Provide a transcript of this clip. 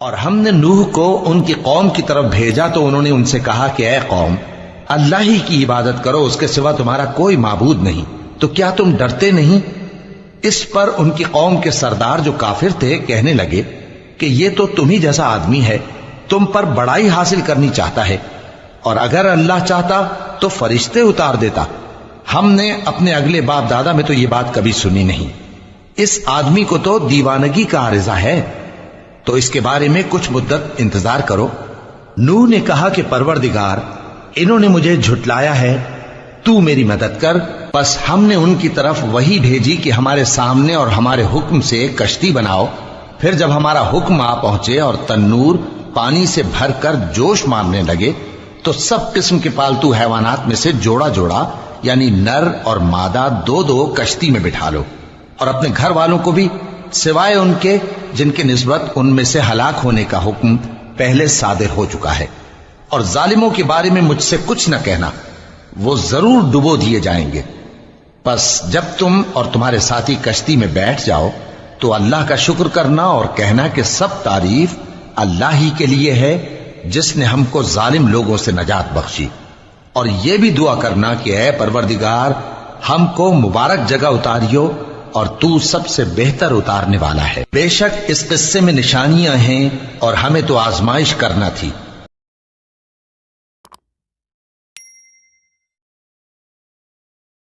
اور ہم نے نوح کو ان کی قوم کی طرف بھیجا تو انہوں نے ان سے کہا کہ اے قوم، اللہ ہی کی عبادت کرو، اس کے سوا تمہارا کوئی معبود نہیں، تو کیا تم ڈرتے نہیں؟ اس پر ان کی قوم کے سردار جو کافر تھے کہنے لگے کہ یہ تو تم ہی جیسا آدمی ہے، تم پر بڑائی حاصل کرنی چاہتا ہے، اور اگر اللہ چاہتا تو فرشتے اتار دیتا، ہم نے اپنے اگلے باپ دادا میں تو یہ بات کبھی سنی نہیں، اس آدمی کو تو دیوانگی کا عارضہ ہے، تو اس کے بارے میں کچھ مدت انتظار کرو۔ نوح نے کہا کہ پروردگار، انہوں نے مجھے جھٹلایا ہے، تو میری مدد کر۔ پس ہم نے ان کی طرف وحی بھیجی کہ ہمارے سامنے اور ہمارے حکم سے کشتی بناؤ، پھر جب ہمارا حکم آ پہنچے اور تنور پانی سے بھر کر جوش مارنے لگے تو سب قسم کے پالتو حیوانات میں سے جوڑا جوڑا یعنی نر اور مادہ دو دو کشتی میں بٹھا لو، اور اپنے گھر والوں کو بھی سوائے ان کے جن کے نسبت ان میں سے ہلاک ہونے کا حکم پہلے صادر ہو چکا ہے، اور ظالموں کے بارے میں مجھ سے کچھ نہ کہنا، وہ ضرور ڈبو دیے جائیں گے۔ پس جب تم اور تمہارے ساتھی کشتی میں بیٹھ جاؤ تو اللہ کا شکر کرنا اور کہنا کہ سب تعریف اللہ ہی کے لیے ہے جس نے ہم کو ظالم لوگوں سے نجات بخشی، اور یہ بھی دعا کرنا کہ اے پروردگار، ہم کو مبارک جگہ اتاریو اور تو سب سے بہتر اتارنے والا ہے۔ بے شک اس قصے میں نشانیاں ہیں اور ہمیں تو آزمائش کرنا تھی،